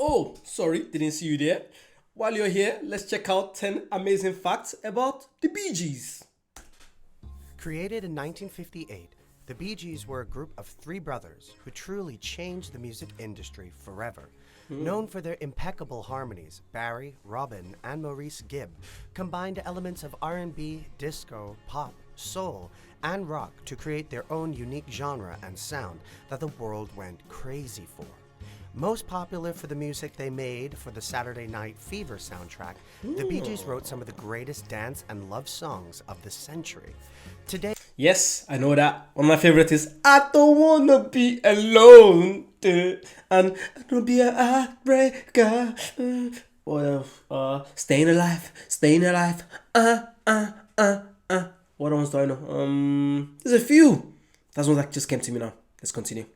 Oh, sorry, didn't see you there. While you're here, let's check out 10 amazing facts about the Bee Gees. Created in 1958, the Bee Gees were a group of three brothers who truly changed the music industry forever. Known for their impeccable harmonies, Barry, Robin, and Maurice Gibb combined elements of R&B, disco, pop, soul, and rock to create their own unique genre and sound that the world went crazy for. Most popular for the music they made for the Saturday Night Fever soundtrack, the Bee Gees wrote some of the greatest dance and love songs of the century. Today, Yes, I know that. One of my favorites is I don't wanna be alone. And I don't be a heartbreaker. What else? Staying alive, staying alive. What else do I know? There's a few. That's one that just came to me now. Let's continue.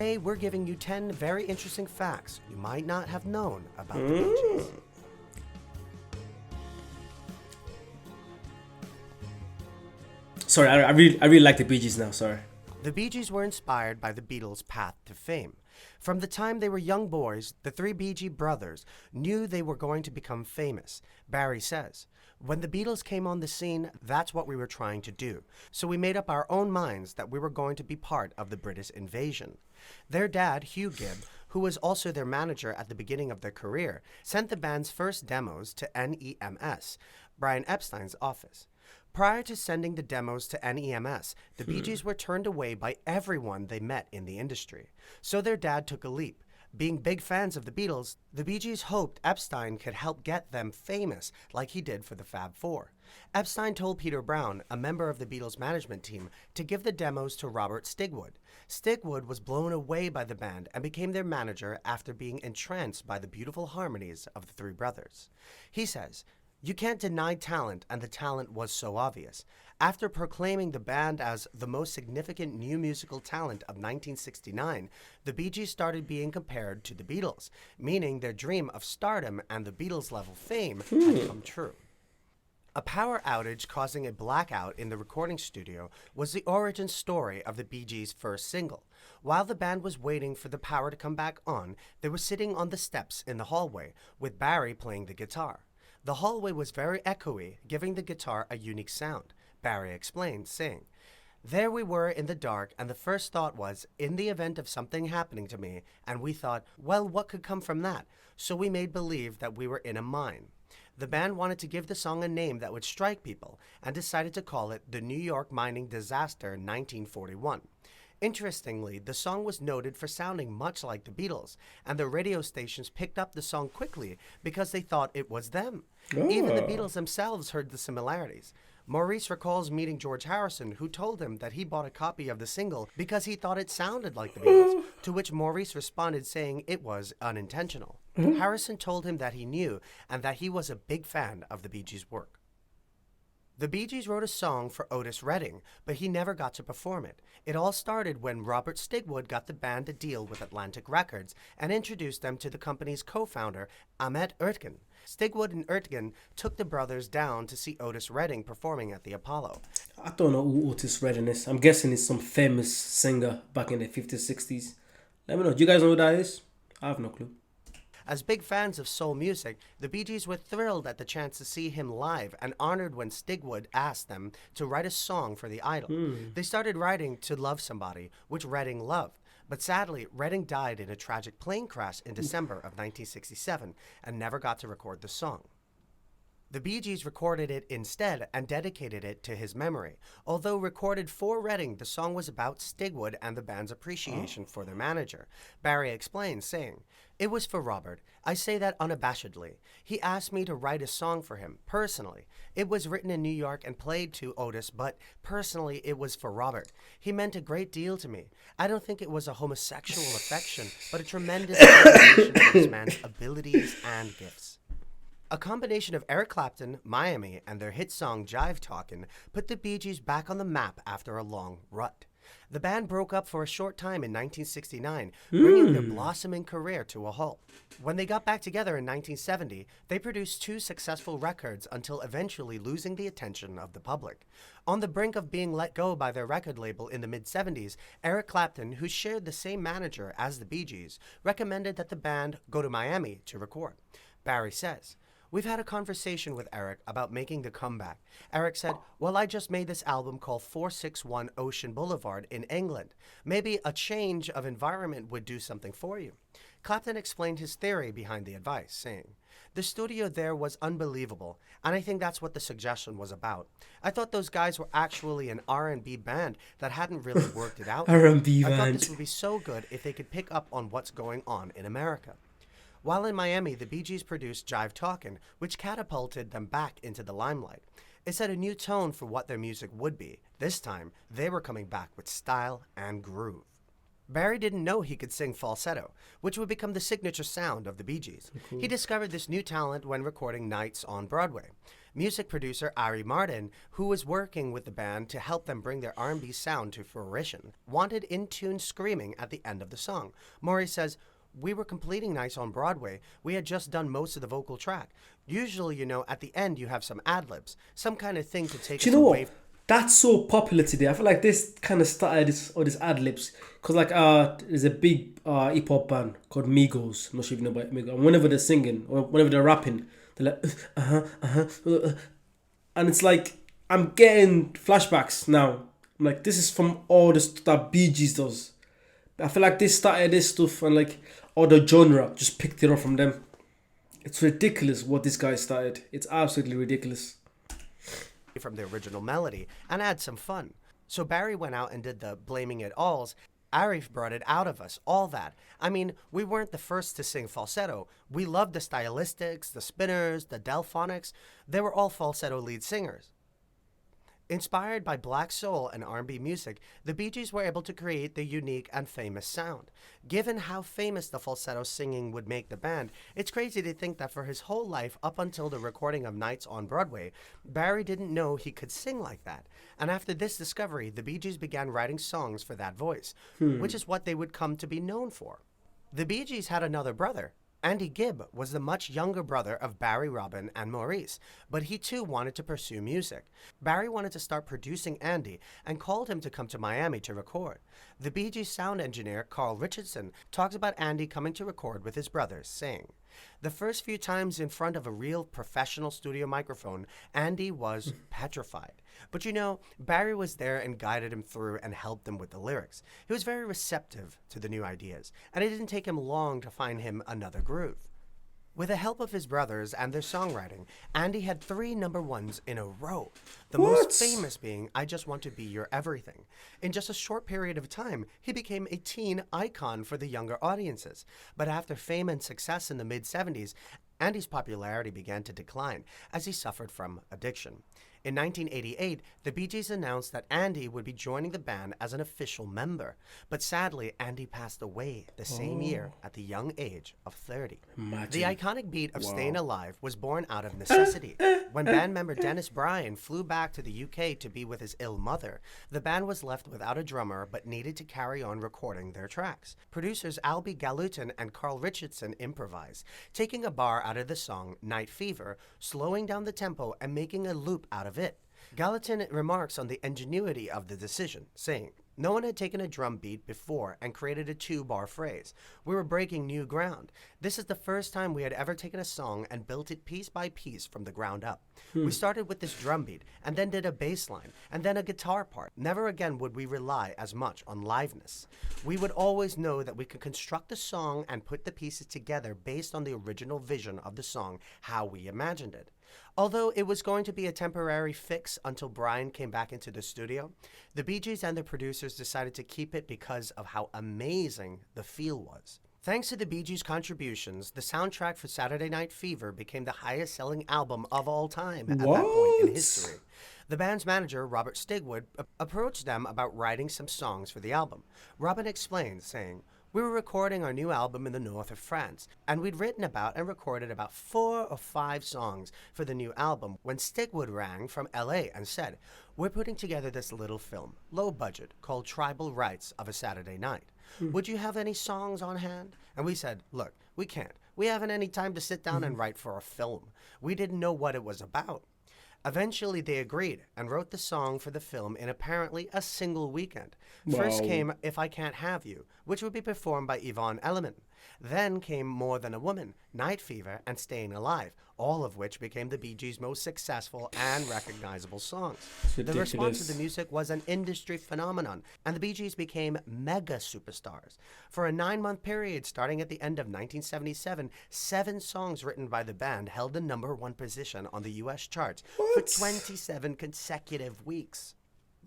we're giving you 10 very interesting facts you might not have known about the Bee Gees. Sorry, I really like the Bee Gees now. Sorry. The Bee Gees were inspired by the Beatles' path to fame. From the time they were young boys, the three Bee Gee brothers knew they were going to become famous. Barry says, "When the Beatles came on the scene, that's what we were trying to do. So we made up our own minds that we were going to be part of the British invasion." Their dad, Hugh Gibb, who was also their manager at the beginning of their career, sent the band's first demos to NEMS, Brian Epstein's office. Prior to sending the demos to NEMS, the Bee Gees were turned away by everyone they met in the industry. So their dad took a leap. Being big fans of the Beatles, the Bee Gees hoped Epstein could help get them famous like he did for the Fab Four. Epstein told Peter Brown, a member of the Beatles management team, to give the demos to Robert Stigwood. Stigwood was blown away by the band and became their manager after being entranced by the beautiful harmonies of the three brothers. He says, "You can't deny talent, and the talent was so obvious. After proclaiming the band as the most significant new musical talent of 1969, the Bee Gees started being compared to the Beatles, meaning their dream of stardom and the Beatles-level fame had come true." A power outage causing a blackout in the recording studio was the origin story of the Bee Gees' first single. While the band was waiting for the power to come back on, they were sitting on the steps in the hallway, with Barry playing the guitar. The hallway was very echoey, giving the guitar a unique sound. Barry explained, saying, "There we were in the dark, and the first thought was, in the event of something happening to me, and we thought, well, what could come from that? So we made believe that we were in a mine." The band wanted to give the song a name that would strike people, and decided to call it the New York Mining Disaster 1941. Interestingly, the song was noted for sounding much like the Beatles, and the radio stations picked up the song quickly because they thought it was them. Even the Beatles themselves heard the similarities. Maurice recalls meeting George Harrison, who told him that he bought a copy of the single because he thought it sounded like the Beatles, to which Maurice responded saying it was unintentional. Harrison told him that he knew and that he was a big fan of the Bee Gees' work. The Bee Gees wrote a song for Otis Redding, but he never got to perform it. It all started when Robert Stigwood got the band a deal with Atlantic Records and introduced them to the company's co-founder, Ahmet Ertegun. Stigwood and Ertegun took the brothers down to see Otis Redding performing at the Apollo. I don't know who Otis Redding is. I'm guessing he's some famous singer back in the 50s, 60s. Let me know. Do you guys know who that is? I have no clue. As big fans of soul music, the Bee Gees were thrilled at the chance to see him live and honored when Stigwood asked them to write a song for the idol. They started writing To Love Somebody, which Redding loved. But sadly, Redding died in a tragic plane crash in December of 1967 and never got to record the song. The Bee Gees recorded it instead and dedicated it to his memory. Although recorded for Redding, the song was about Stigwood and the band's appreciation for their manager. Barry explained, saying, "It was for Robert. I say that unabashedly. He asked me to write a song for him, personally. It was written in New York and played to Otis, but personally it was for Robert. He meant a great deal to me. I don't think it was a homosexual affection, but a tremendous admiration for this man's abilities and gifts." A combination of Eric Clapton, Miami, and their hit song Jive Talkin' put the Bee Gees back on the map after a long rut. The band broke up for a short time in 1969, bringing their blossoming career to a halt. When they got back together in 1970, they produced 2 successful records until eventually losing the attention of the public. On the brink of being let go by their record label in the mid-70s, Eric Clapton, who shared the same manager as the Bee Gees, recommended that the band go to Miami to record. Barry says, "We've had a conversation with Eric about making the comeback. Eric said, well, I just made this album called 461 Ocean Boulevard in England. Maybe a change of environment would do something for you." Clapton explained his theory behind the advice, saying, "The studio there was unbelievable, and I think that's what the suggestion was about. I thought those guys were actually an R&B band that hadn't really worked it out. R&B I thought band. this would be so good if they could pick up on what's going on in America." While in Miami, the Bee Gees produced Jive Talkin, which catapulted them back into the limelight. It set a new tone for what their music would be. This time, they were coming back with style and groove. Barry didn't know he could sing falsetto, which would become the signature sound of the Bee Gees. He discovered this new talent when recording Nights on Broadway. Music producer Ari Martin, who was working with the band to help them bring their R&B sound to fruition, wanted in-tune screaming at the end of the song. Maury says, "We were completing Nights on Broadway. We had just done most of the vocal track. Usually, at the end you have some ad-libs, some kind of thing to take Do us you know away what? That's so popular today. I feel like this kind of started all this ad libs because there's a big hip hop band called Migos. I'm not sure if you know about Migos. And whenever they're singing or whenever they're rapping, they're like and it's like I'm getting flashbacks now. I'm like, this is from all the stuff that Bee Gees does. I feel like they started this stuff and like all the genre just picked it up from them. It's ridiculous what this guy started. It's absolutely ridiculous. from the original melody and add some fun. So Barry went out and did the blaming it alls. Arif brought it out of us, all that. I mean, we weren't the first to sing falsetto. We loved the stylistics, the spinners, the delphonics. They were all falsetto lead singers. Inspired by black soul and R&B music, the Bee Gees were able to create their unique and famous sound. Given how famous the falsetto singing would make the band, it's crazy to think that for his whole life up until the recording of Nights on Broadway, Barry didn't know he could sing like that. And after this discovery, the Bee Gees began writing songs for that voice, which is what they would come to be known for. The Bee Gees had another brother. Andy Gibb was the much younger brother of Barry, Robin, and Maurice, but he too wanted to pursue music. Barry wanted to start producing Andy and called him to come to Miami to record. The Bee Gees sound engineer Carl Richardson talks about Andy coming to record with his brothers, saying, "The first few times in front of a real professional studio microphone, Andy was petrified. But Barry was there and guided him through and helped him with the lyrics. He was very receptive to the new ideas, and it didn't take him long to find him another groove." With the help of his brothers and their songwriting, Andy had 3 number ones in a row, the most famous being I Just Want to Be Your Everything. In just a short period of time, he became a teen icon for the younger audiences. But after fame and success in the mid-70s, Andy's popularity began to decline as he suffered from addiction. In 1988, the Bee Gees announced that Andy would be joining the band as an official member. But sadly, Andy passed away the same year at the young age of 30. Imagine. The iconic beat of Staying Alive was born out of necessity. When band member Dennis Bryan flew back to the UK to be with his ill mother, the band was left without a drummer but needed to carry on recording their tracks. Producers Albie Galutin and Carl Richardson improvised, taking a bar out of the song Night Fever, slowing down the tempo and making a loop out of it. Gallatin remarks on the ingenuity of the decision, saying, "No one had taken a drum beat before and created a 2-bar phrase. We were breaking new ground. This is the first time we had ever taken a song and built it piece by piece from the ground up. We started with this drum beat and then did a bass line and then a guitar part. Never again would we rely as much on liveness. We would always know that we could construct a song and put the pieces together based on the original vision of the song, how we imagined it." Although it was going to be a temporary fix until Brian came back into the studio, the Bee Gees and their producers decided to keep it because of how amazing the feel was. Thanks to the Bee Gees' contributions, the soundtrack for Saturday Night Fever became the highest-selling album of all time at that point in history. The band's manager, Robert Stigwood, approached them about writing some songs for the album. Robin explained, saying, We were recording our new album in the north of France, and we'd written about and recorded about 4 or 5 songs for the new album when Stigwood rang from LA and said, "We're putting together this little film, low budget, called Tribal Rites of a Saturday Night. Would you have any songs on hand?" And we said, "Look, we can't. We haven't any time to sit down and write for a film. We didn't know what it was about." Eventually, they agreed and wrote the song for the film in apparently a single weekend. First Wow. came If I Can't Have You, which would be performed by Yvonne Elliman. Then came More Than a Woman, Night Fever, and Staying Alive, all of which became the Bee Gees' most successful and recognizable songs. The response to ridiculous. the music was an industry phenomenon, and the Bee Gees became mega superstars. For a 9-month period starting at the end of 1977, 7 songs written by the band held the #1 position on the US charts for 27 consecutive weeks.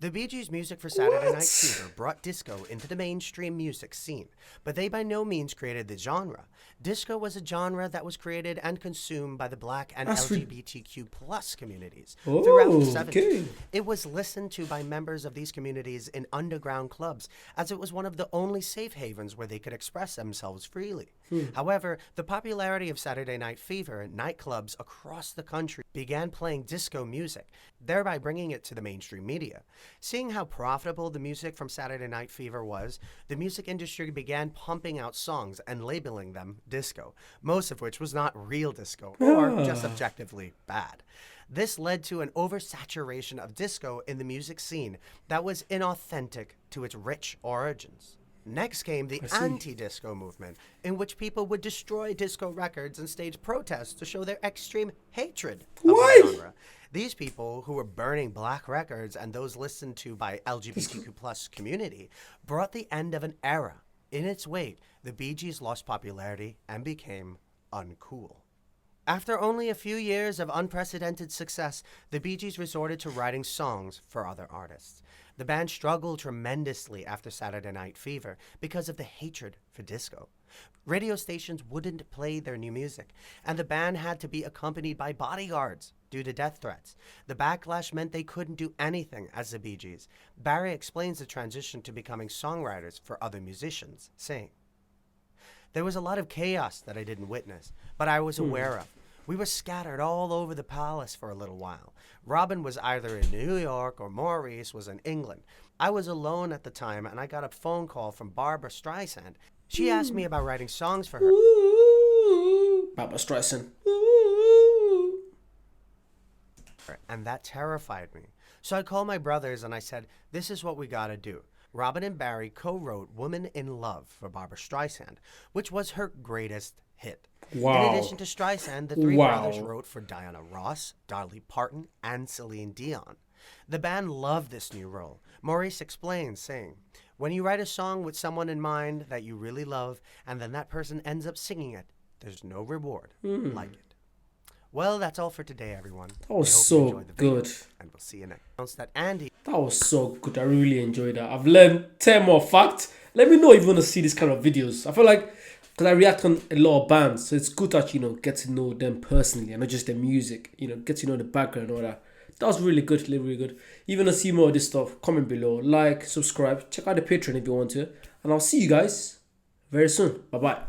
The Bee Gees' music for Saturday Night Fever brought disco into the mainstream music scene, but they by no means created the genre. Disco was a genre that was created and consumed by the Black and LGBTQ plus communities throughout the 70s. okay. It was listened to by members of these communities in underground clubs, as it was one of the only safe havens where they could express themselves freely. However, the popularity of Saturday Night Fever at nightclubs across the country began playing disco music, thereby bringing it to the mainstream media. Seeing how profitable the music from Saturday Night Fever was, the music industry began pumping out songs and labeling them disco, most of which was not real disco or just objectively bad. This led to an oversaturation of disco in the music scene that was inauthentic to its rich origins. Next came the anti-disco movement, in which people would destroy disco records and stage protests to show their extreme hatred of the genre. These people, who were burning black records and those listened to by LGBTQ plus community, brought the end of an era. In its wake, the Bee Gees lost popularity and became uncool. After only a few years of unprecedented success, the Bee Gees resorted to writing songs for other artists. The band struggled tremendously after Saturday Night Fever because of the hatred for disco. Radio stations wouldn't play their new music, and the band had to be accompanied by bodyguards due to death threats. The backlash meant they couldn't do anything as the Bee Gees. Barry explains the transition to becoming songwriters for other musicians, saying, "There was a lot of chaos that I didn't witness, but I was aware of. We were scattered all over the palace for a little while. Robin was either in New York or Maurice was in England. I was alone at the time, and I got a phone call from Barbara Streisand. She asked me about writing songs for her." Barbara Streisand. And that terrified me. So I called my brothers and I said, "This is what we gotta do." Robin and Barry co-wrote Woman in Love for Barbara Streisand, which was her greatest hit. Wow. In addition to Streisand, the 3 Wow. brothers wrote for Diana Ross, Dolly Parton, and Celine Dion. The band loved this new role. Maurice explains, saying, "When you write a song with someone in mind that you really love, and then that person ends up singing it, there's no reward like it." Well, that's all for today, everyone. That was I hope you so enjoyed the video, good. and we'll see you next. Announced that Andy That was so good. I really enjoyed that. I've learned 10 more facts. Let me know if you want to see this kind of videos. I feel like, because I react on a lot of bands, so it's good to actually, get to know them personally and not just their music. Get to know the background and all that. That was really good, really, really good. If you want to see more of this stuff, comment below, like, subscribe, check out the Patreon if you want to. And I'll see you guys very soon. Bye-bye.